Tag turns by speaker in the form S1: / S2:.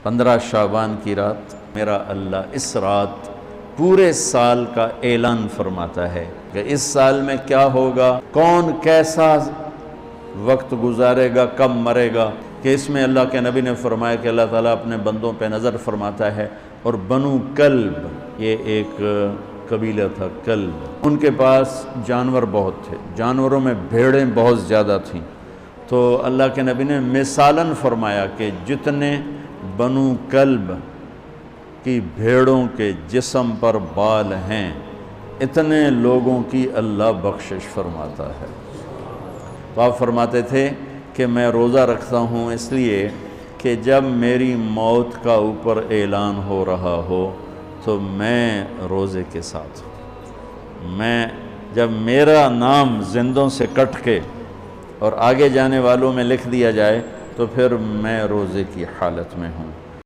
S1: 15 شعبان کی رات میرا اللہ اس رات پورے سال کا اعلان فرماتا ہے کہ اس سال میں کیا ہوگا، کون کیسا وقت گزارے گا، کب مرے گا، کہ اس میں اللہ کے نبی نے فرمایا کہ اللہ تعالیٰ اپنے بندوں پہ نظر فرماتا ہے۔ اور بنو کلب، یہ ایک قبیلہ تھا کلب، ان کے پاس جانور بہت تھے، جانوروں میں بھیڑیں بہت زیادہ تھیں، تو اللہ کے نبی نے مثالاً فرمایا کہ جتنے بنو کلب کی بھیڑوں کے جسم پر بال ہیں اتنے لوگوں کی اللہ بخشش فرماتا ہے۔ تو آپ فرماتے تھے کہ میں روزہ رکھتا ہوں اس لیے کہ جب میری موت کا اوپر اعلان ہو رہا ہو تو میں روزے کے ساتھ میں جب میرا نام زندوں سے کٹ کے اور آگے جانے والوں میں لکھ دیا جائے تو پھر میں روزے کی حالت میں ہوں۔